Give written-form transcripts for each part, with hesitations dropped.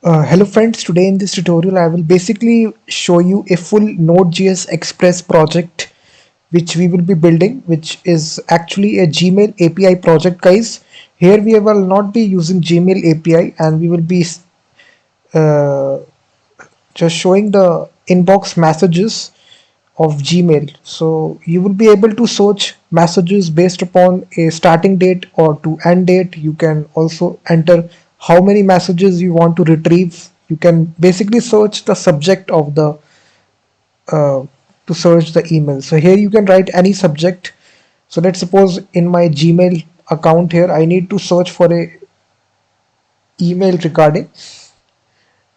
Hello friends, today in this tutorial I will basically show you a full Node.js Express project which we will be building, which is actually a Gmail API project, guys. Here we will not be using Gmail API, and we will be uh, just showing the inbox messages of Gmail. So you will be able to search messages based upon a starting date or to end date. You can also enter how many messages you want to retrieve. You can basically search the subject of the uh, to search the email. So here you can write any subject. So let's suppose in my Gmail account here I need to search for a email regarding.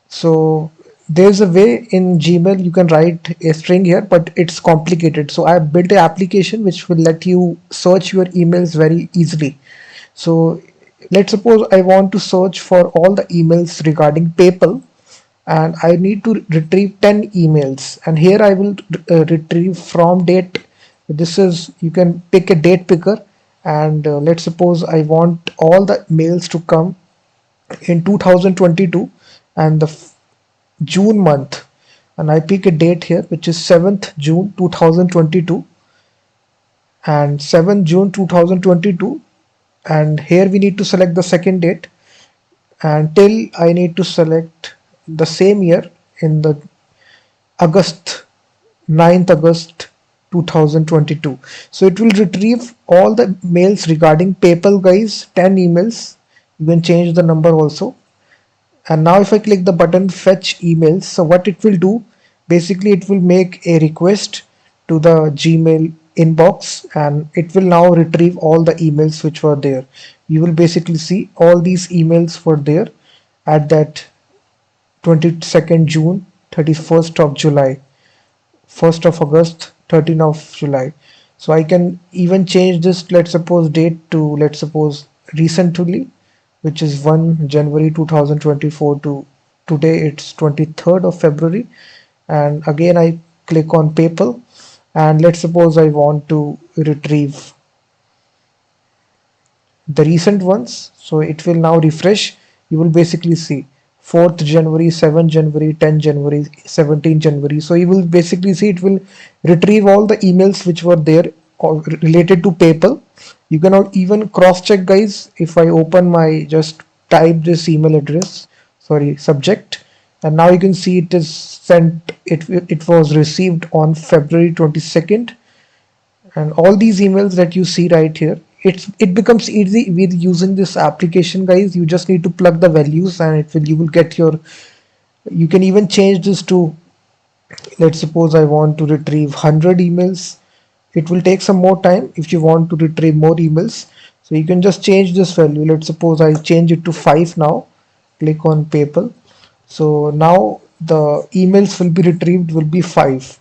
So there's a way in Gmail you can write a string here, but it's complicated. So I built an application which will let you search your emails very easily. So let's suppose I want to search for all the emails regarding PayPal, and I need to retrieve 10 emails. And here I will retrieve from date. This is, you can pick a date picker, and let's suppose I want all the mails to come in 2022 and the June month, and I pick a date here which is 7th June 2022 and 7th June 2022, and here we need to select the second date, and till I need to select the same year in the August, 9th August 2022. So it will retrieve all the mails regarding PayPal, guys, 10 emails. You can change the number also. And now if I click the button fetch emails, so what it will do, basically it will make a request to the Gmail inbox, and it will now retrieve all the emails which were there. You will basically see all these emails were there at that 22nd June, 31st of July, 1st of August, 13th of July. So I can even change this, let's suppose, date to, let's suppose, recently, which is 1 January 2024 to today it's 23rd of February. And again I click on PayPal, and let's suppose I want to retrieve the recent ones. So it will now refresh. You will basically see 4th January, 7th January, 10th January, 17th January. So you will basically see it will retrieve all the emails which were there related to PayPal. You can even cross check, guys. If I open my, just type this email address, sorry, subject, and now you can see it is sent, it was received on February 22nd. And all these emails that you see right here, it becomes easy with using this application, guys. You just need to plug the values, and you will get your, you can even change this to, let's suppose I want to retrieve 100 emails. It will take some more time if you want to retrieve more emails. So you can just change this value. Let's suppose I change it to 5 now. Click on PayPal. So now the emails will be retrieved will be 5.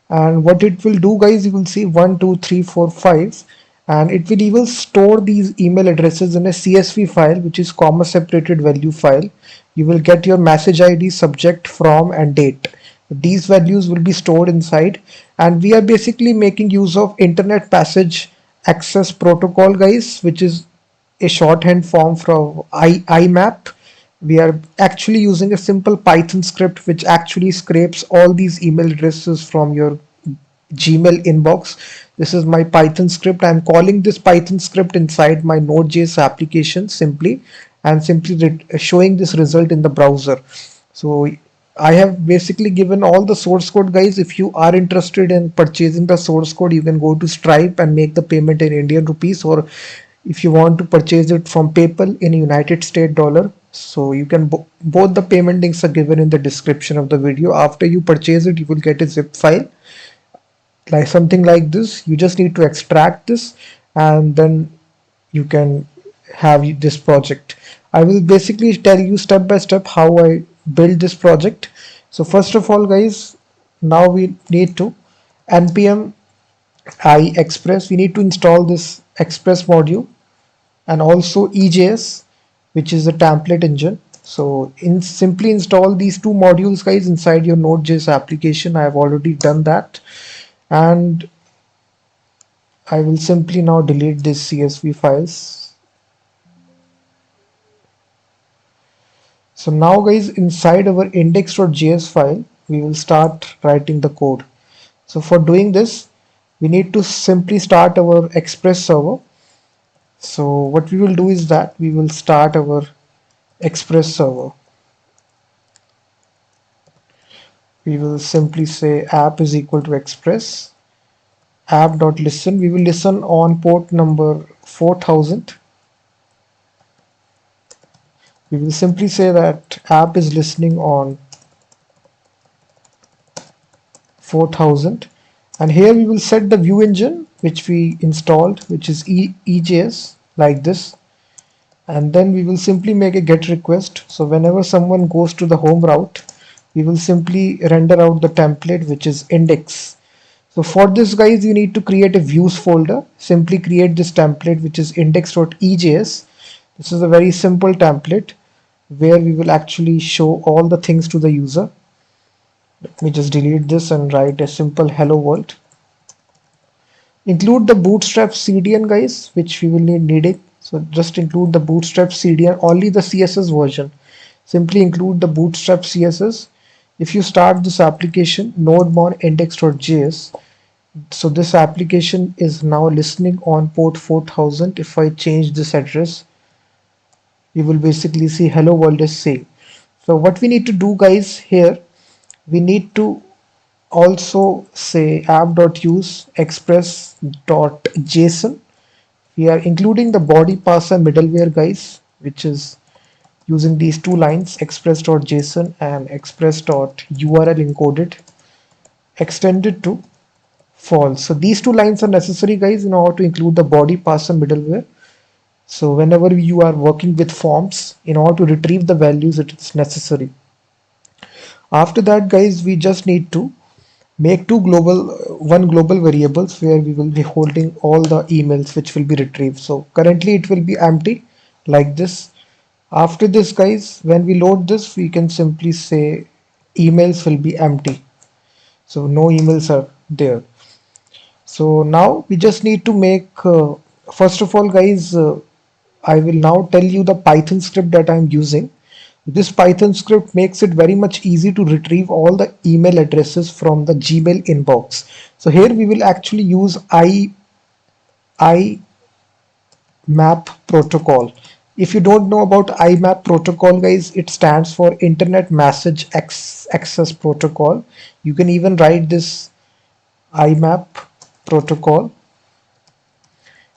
And what it will do, guys, you will see 1 2 3 4 5, and it will even store these email addresses in a CSV file, which is comma separated value file. You will get your message ID, subject, from, and date. These values will be stored inside, and we are basically making use of internet passage access protocol, guys, which is a shorthand form from IMAP. We are actually using a simple Python script which actually scrapes all these email addresses from your Gmail inbox. This is my Python script. I'm calling this Python script inside my Node.js application simply, and simply showing this result in the browser. So I have basically given all the source code, guys. If you are interested in purchasing the source code, you can go to Stripe and make the payment in Indian rupees, or if you want to purchase it from PayPal in United States dollar. So you can both the payment links are given in the description of the video. After you purchase it, you will get a zip file like something like this. You just need to extract this, and then you can have this project. I will basically tell you step by step how I build this project. So first of all, guys, now we need to npm I express. We need to install this express module, and also EJS, which is a template engine. So simply install these two modules, guys, inside your Node.js application. I have already done that, and I will simply now delete these CSV files. So now guys, inside our index.js file, we will start writing the code. So for doing this, we need to simply start our Express server. So what we will do is that we will start our Express server. We will simply say app is equal to Express app.listen. We will listen on port number 4000. We will simply say that app is listening on 4000, and here we will set the view engine which we installed, which is EJS, like this. And then we will simply make a get request. So whenever someone goes to the home route, we will simply render out the template which is index. So for this guys, you need to create a views folder. Simply create this template which is index.ejs. This is a very simple template where we will actually show all the things to the user. Let me just delete this and write a simple hello world. Include the bootstrap CDN guys, which we will need it. So just include the bootstrap CDN, only the CSS version. Simply include the bootstrap CSS. If you start this application, node-mon index.js, so this application is now listening on port 4000. If I change this address, you will basically see hello world is saying. So what we need to do guys here, we need to also say app.use express.json. We are including the body parser middleware guys, which is using these two lines, express.json and express.url encoded extended to false. So these two lines are necessary guys in order to include the body parser middleware. So whenever you are working with forms, in order to retrieve the values, it is necessary. After that guys, we just need to make one global variables where we will be holding all the emails which will be retrieved. So currently it will be empty like this. After this guys, when we load this, we can simply say emails will be empty. So no emails are there. So now we just need to make, first of all guys, I will now tell you the Python script that I'm using. This Python script makes it very much easy to retrieve all the email addresses from the Gmail inbox. So here we will actually use IMAP protocol. If you don't know about IMAP protocol guys, it stands for Internet Message Access Protocol. You can even write this IMAP protocol.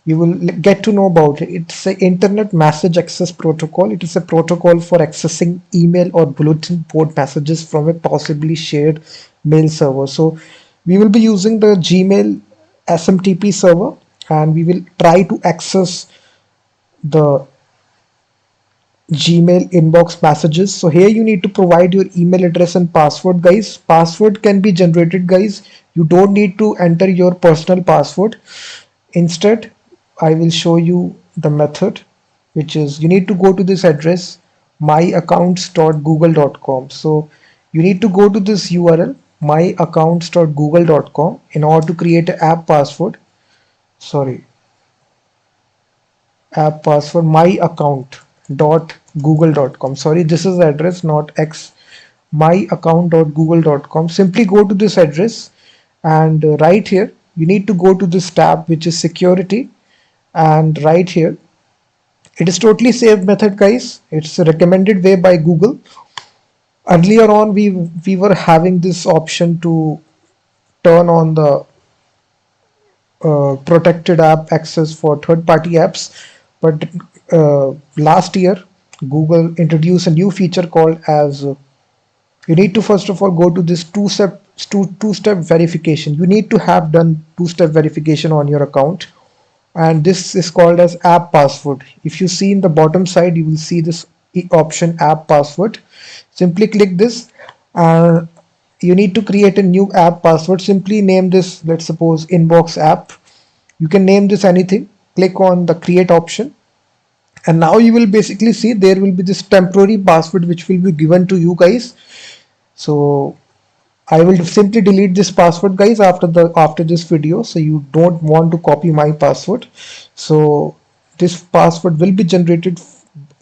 You will get to know about it. It's an Internet Message Access Protocol. It is a protocol for accessing email or bulletin board messages from a possibly shared mail server. So we will be using the Gmail SMTP server, and we will try to access the Gmail inbox messages. So here you need to provide your email address and password guys. Password can be generated guys. You don't need to enter your personal password. Instead, I will show you the method, which is you need to go to this address myaccounts.google.com. So you need to go to this URL myaccounts.google.com in order to create an app password myaccount.google.com. Sorry, this is the address, not X. myaccount.google.com. Simply go to this address, and right here you need to go to this tab which is security, and right here it is totally safe method guys. It's a recommended way by Google. Earlier on we were having this option to turn on the protected app access for third-party apps, but last year Google introduced a new feature called as you need to first of all go to this two-step verification. You need to have done two-step verification on your account, and this is called as app password. If you see in the bottom side, you will see this option app password. Simply click this, and you need to create a new app password. Simply name this, let's suppose, inbox app. You can name this anything. Click on the create option, and now you will basically see there will be this temporary password which will be given to you guys. So I will simply delete this password guys after this video, so you don't want to copy my password. So this password will be generated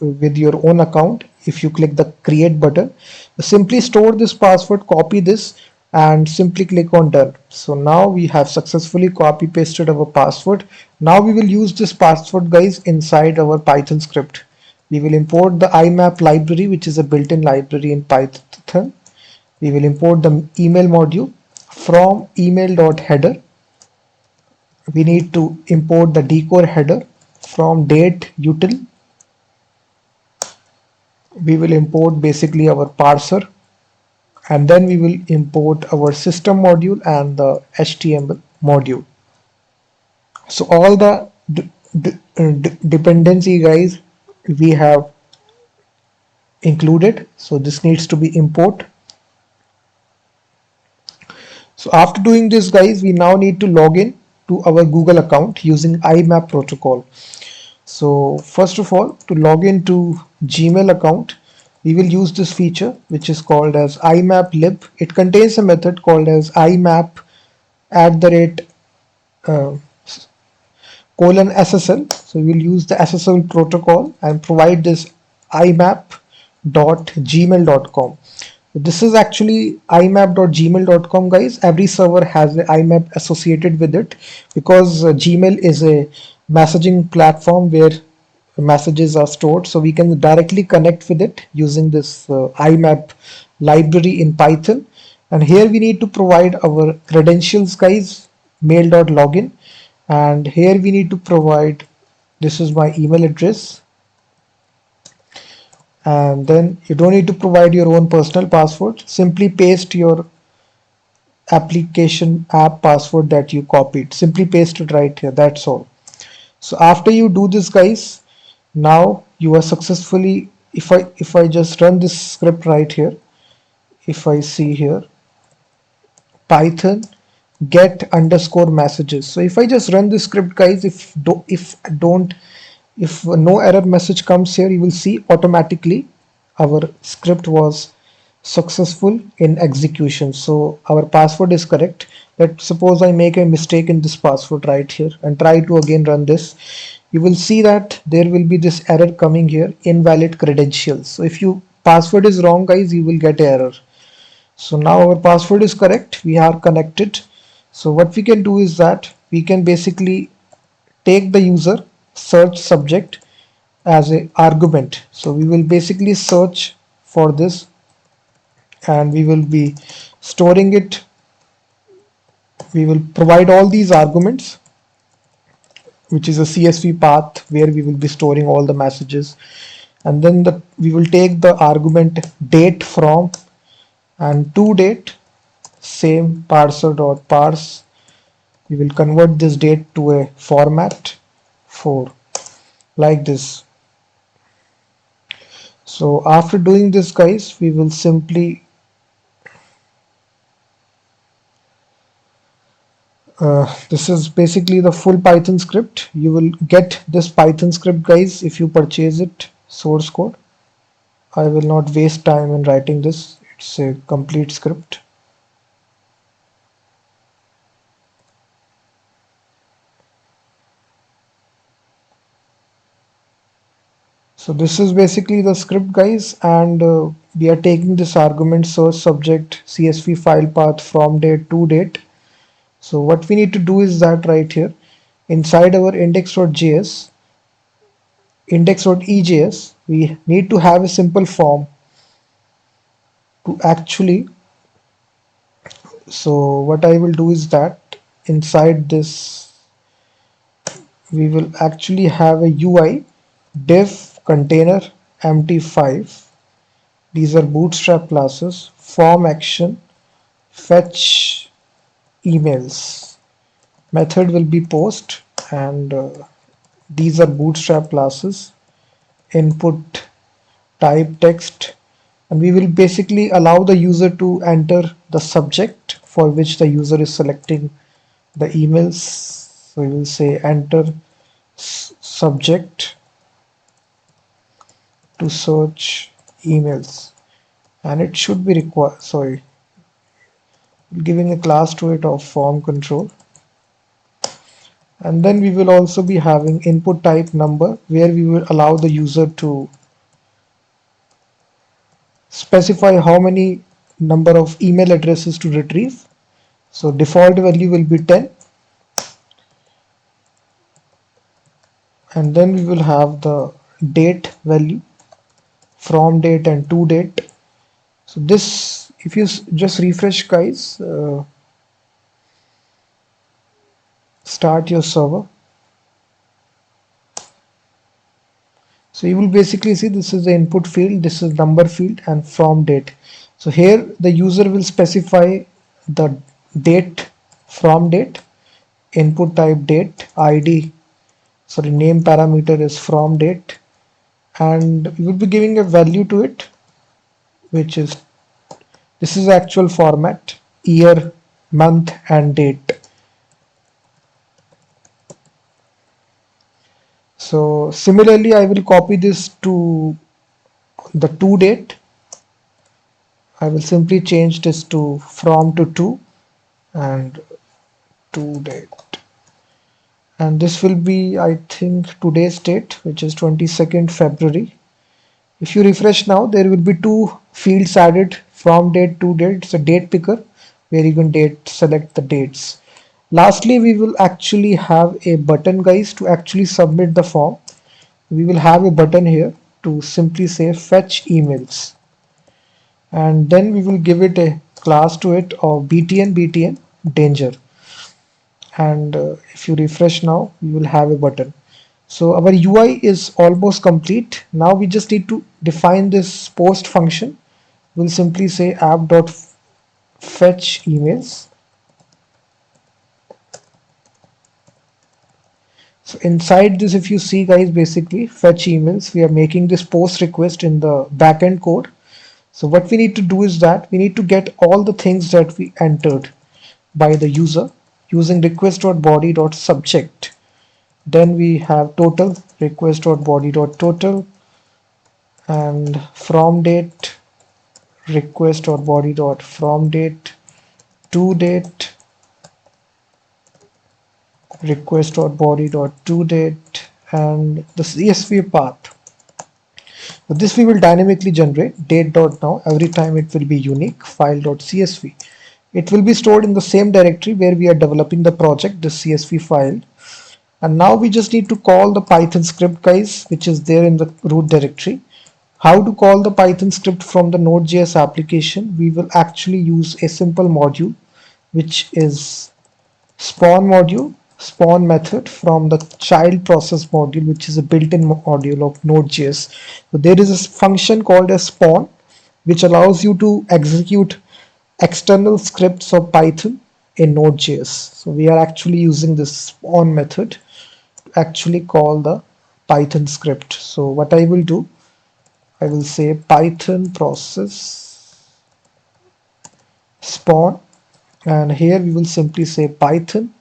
with your own account. if you click the create button. Simply store this password, copy this, and simply click on done. So now we have successfully copy pasted our password. Now we will use this password, guys, inside our Python script. We will import the IMAP library, which is a built-in library in Python. We will import the email module from email.header. We need to import the decor header from date util. We will import basically our parser, and then we will import our system module and the HTML module. So all the dependency, guys, we have included. So this needs to be import. So after doing this, guys, we now need to log in to our Google account using IMAP protocol. So first of all, to log into Gmail account, we will use this feature which is called as IMAP lib. It contains a method called as IMAP @ :SSL. So we will use the SSL protocol and provide this imap.gmail.com. This is actually imap.gmail.com, guys. Every server has the IMAP associated with it because Gmail is a messaging platform where messages are stored. So we can directly connect with it using this IMAP library in Python. And here we need to provide our credentials, guys, mail.login. And here we need to provide, this is my email address. And then you don't need to provide your own personal password. Simply paste your application app password that you copied. Simply paste it right here. That's all. So after you do this, guys, now you are successfully, if I just run this script right here, if I see here, Python get underscore messages. So if I just run this script, guys, if no error message comes here, you will see automatically our script was successful in execution. So our password is correct. Let's suppose I make a mistake in this password right here and try to again run this. You will see that there will be this error coming here, invalid credentials. So if your password is wrong, guys, you will get error. So now our password is correct. We are connected. So what we can do is that we can basically take the user search subject as an argument. So we will basically search for this and we will be storing it. We will provide all these arguments, which is a CSV path where we will be storing all the messages. And then we will take the argument date from and to date, same parser.parse. We will convert this date to a format for like this. So after doing this, guys, we will simply this is basically the full Python script. You will get this Python script, guys, if you purchase it, source code. I will not waste time in writing this. It's a complete script. So this is basically the script, guys, and we are taking this argument source subject CSV file path from date to date. So what we need to do is that right here inside our index.js, index.ejs, we need to have a simple form to actually. So what I will do is that inside this we will actually have a UI div container empty5. These are bootstrap classes, form action, fetch emails, method will be post, and these are bootstrap classes, input type text, and we will basically allow the user to enter the subject for which the user is selecting the emails. So we will say enter subject to search emails, and it should be required, giving a class to it of form control. And then we will also be having input type number, where we will allow the user to specify how many number of email addresses to retrieve. So default value will be 10, and then we will have the date value, from date and to date. So this, if you just refresh guys, start your server. So you will basically see this is the input field, this is number field, and from date. So here the user will specify the date, from date, input type date, ID, sorry, name parameter is from date, and we will be giving a value to it, which is, this is actual format, year, month, and date. So similarly, I will copy this to the to date. I will simply change this to from to and to date. And this will be, I think, today's date, which is 22nd February. If you refresh now, there will be two fields added, from date to date. It's a date picker where you can select the dates. Lastly, we will actually have a button guys to actually submit the form. We will have a button here to simply say fetch emails, and then we will give it a class to it of btn danger. And if you refresh now, you will have a button. So our UI is almost complete. Now we just need to define this post function. We'll simply say app.fetch emails. So inside this, if you see guys, basically fetch emails, we are making this post request in the backend code. So what we need to do is that we need to get all the things that we entered by the user using request.body.subject. Then we have total, request.body.total, and from date, request.body.from date, to date, request.body.toDate, and the CSV path. So this we will dynamically generate date.now. Every time it will be unique file.csv. It will be stored in the same directory where we are developing the project, the CSV file. And now we just need to call the Python script guys, which is there in the root directory. How to call the Python script from the Node.js application? We will actually use a simple module, which is spawn method from the child process module, which is a built-in module of Node.js. So there is a function called as spawn, which allows you to execute external scripts of Python in Node.js. So we are actually using this spawn method to actually call the Python script. So what I will do, I will say Python process spawn, and here we will simply say Python,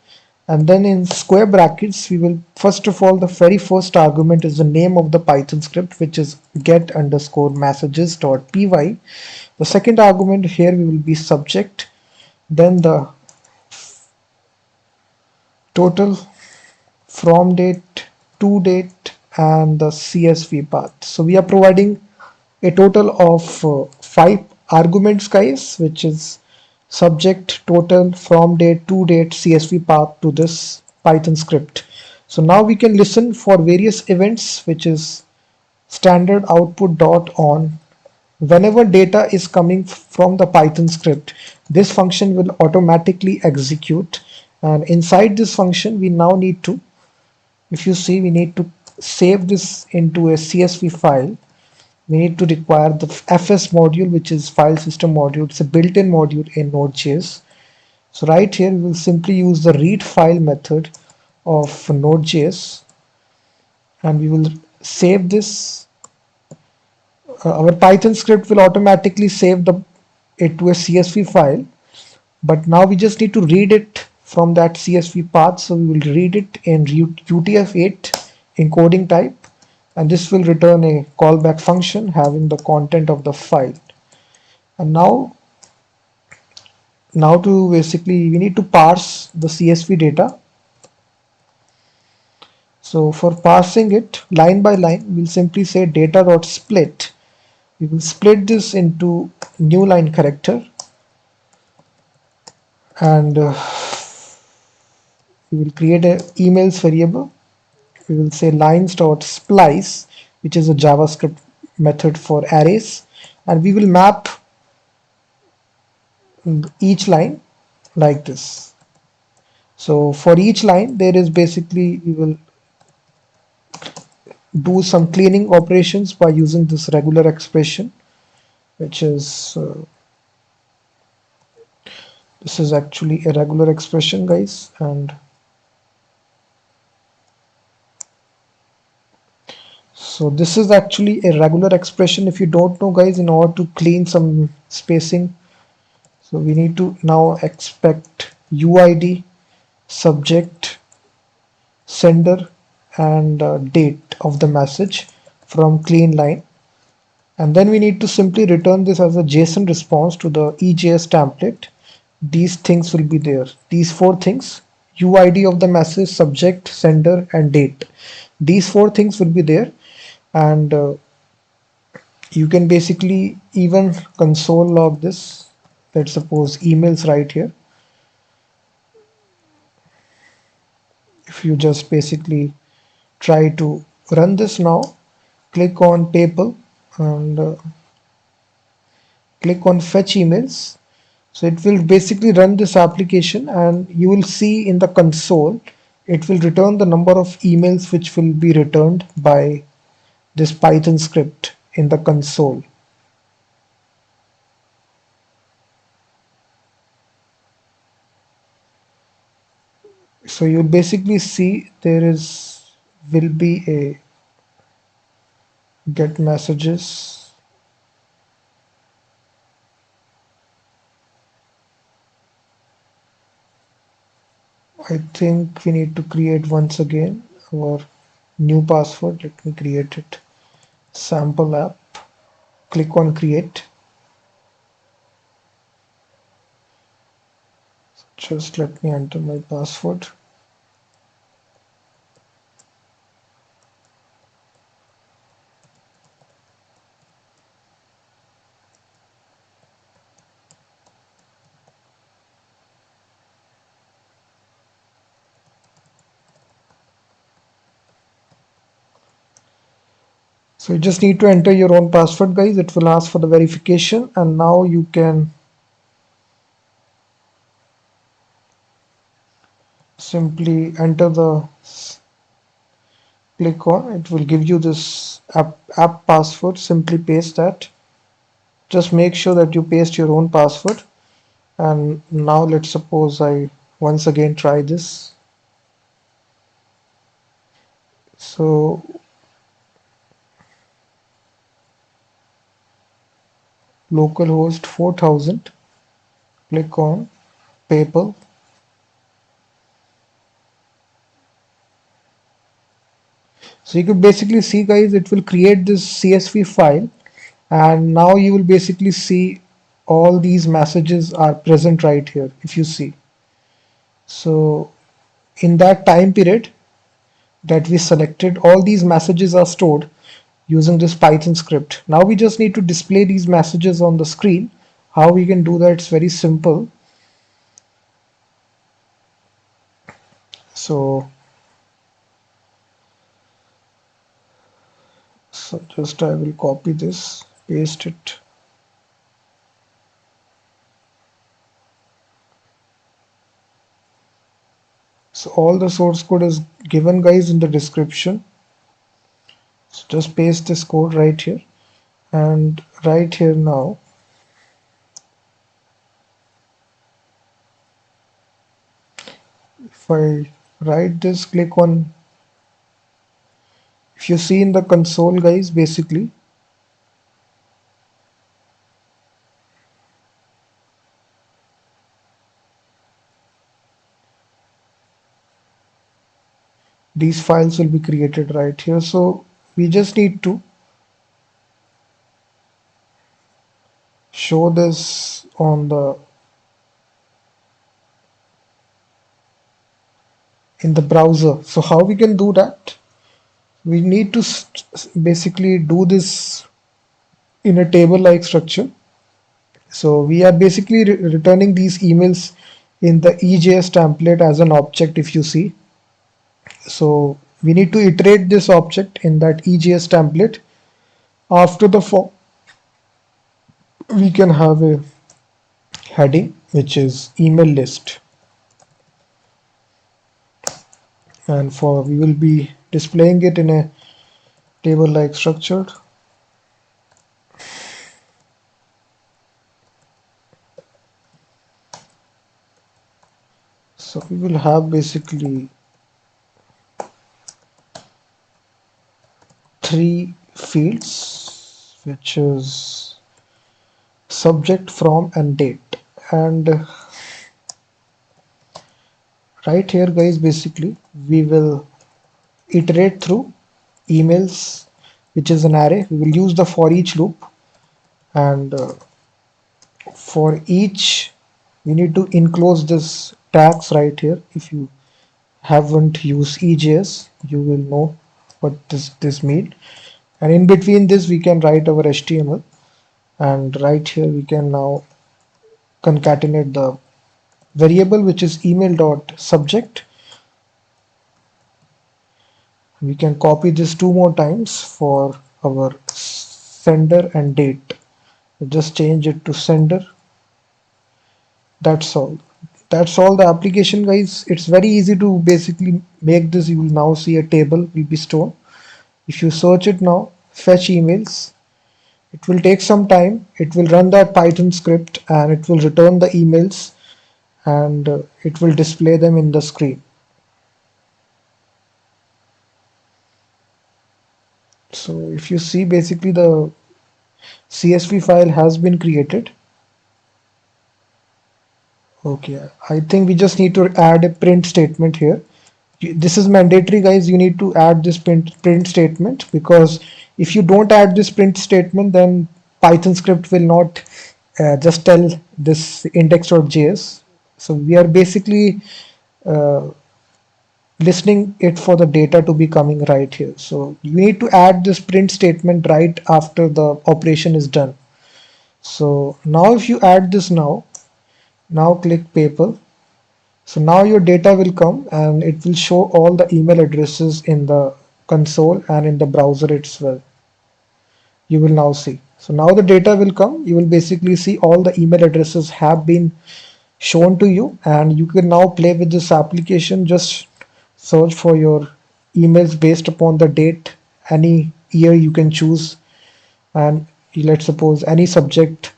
and then in square brackets we will, first of all, the very first argument is the name of the Python script, which is get_messages.py. The second argument here we will be subject, then the total, from date, to date, and the CSV path. So we are providing a total of 5 arguments guys, which is subject, total, from date, to date, CSV path to this Python script. So now we can listen for various events, which is standard output dot on. Whenever data is coming from the Python script, this function will automatically execute, and inside this function we now need to, if you see, we need to save this into a CSV file. We need to require the FS module, which is file system module. It's a built-in module in Node.js. So right here we will simply use the read file method of Node.js, and we will save this. Our Python script will automatically save it to a CSV file, but now we just need to read it from that CSV path. So we will read it in UTF-8 encoding type, and this will return a callback function having the content of the file. And now to basically, we need to parse the CSV data. So for parsing it line by line, we'll simply say data.split, We will split this into new line character, and we will create a emails variable. We will say lines.splice, which is a JavaScript method for arrays, and we will map each line like this. So for each line, there is basically, we will do some cleaning operations by using this regular expression, which is this is actually a regular expression, guys. And so this is actually a regular expression. If you don't know, guys, in order to clean some spacing, so we need to now expect UID, subject, sender, and date of the message from clean line. And then we need to simply return this as a JSON response to the EJS template. These things will be there. These four things: UID of the message, subject, sender, and date. These four things will be there, and you can basically even console log this. Let's suppose emails right here. If you just basically try to run this now, click on PayPal and click on fetch emails. So it will basically run this application, and you will see in the console it will return the number of emails which will be returned by this Python script in the console. So you'll basically see there will be a get messages. I think we need to create once again our new password. Let me create it. Sample app. Click on create. Just let me enter my password. So you just need to enter your own password, guys. It will ask for the verification, and now you can simply enter the click on. It will give you this app password. Simply paste that. Just make sure that you paste your own password. And now let's suppose I once again try this. So localhost 4000, click on PayPal. So you could basically see, guys, it will create this CSV file, and now you will basically see all these messages are present right here if you see. So in that time period that we selected, all these messages are stored using this Python script. Now we just need to display these messages on the screen. How we can do that? It's very simple. So just I will copy this, paste it. So all the source code is given, guys, in the description. So just paste this code right here, and right here now if I write this, click on, if you see in the console, guys, basically these files will be created right here. So we just need to show this on the in the browser. So how we can do that? We need to basically do this in a table like structure. So we are basically returning these emails in the EJS template as an object, if you see. So we need to iterate this object in that EJS template. After the form, we can have a heading which is email list, and for we will be displaying it in a table like structured. So we will have basically three fields, which is subject, from, and date. And right here, guys, basically we will iterate through emails, which is an array. We will use the for each loop, and for each we need to enclose this tags right here. If you haven't used EJS, you will know what this means. And in between this we can write our HTML, and right here we can now concatenate the variable which is email dot subject. We can copy this two more times for our sender and date. Just change it to sender. That's all. That's all the application, guys. It's very easy to basically make this. You will now see a table will be stored. If you search it now, fetch emails, it will take some time. It will run that Python script and it will return the emails, and it will display them in the screen. So if you see, basically the CSV file has been created. Okay, I think we just need to add a print statement here. This is mandatory, guys. You need to add this print statement, because if you don't add this print statement, then Python script will not just tell this index.js. So we are basically uh, listening it for the data to be coming right here. So you need to add this print statement right after the operation is done. So now if you add this now click paper. So now your data will come and it will show all the email addresses in the console and in the browser as well. You will now see. So now the data will come. You will basically see all the email addresses have been shown to you, and you can now play with this application. Just search for your emails based upon the date, any year you can choose, and let's suppose any subject,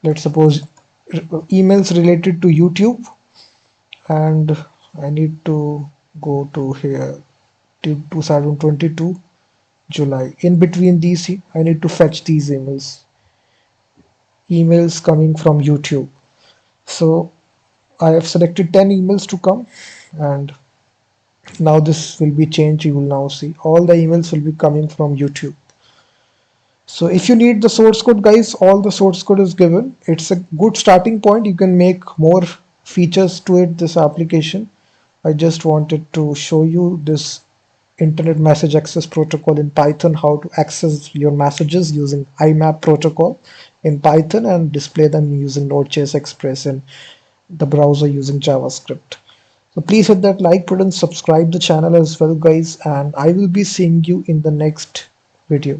let's suppose emails related to YouTube, and I need to go to here 2022 July. In between these, I need to fetch these emails coming from YouTube. So I have selected 10 emails to come, and now this will be changed. You will now see all the emails will be coming from YouTube. So if you need the source code, guys, all the source code is given. It's a good starting point. You can make more features to it, this application. I just wanted to show you this internet message access protocol in Python, how to access your messages using IMAP protocol in Python and display them using Node.js Express in the browser using JavaScript. So please hit that like button, subscribe the channel as well, guys, and I will be seeing you in the next video.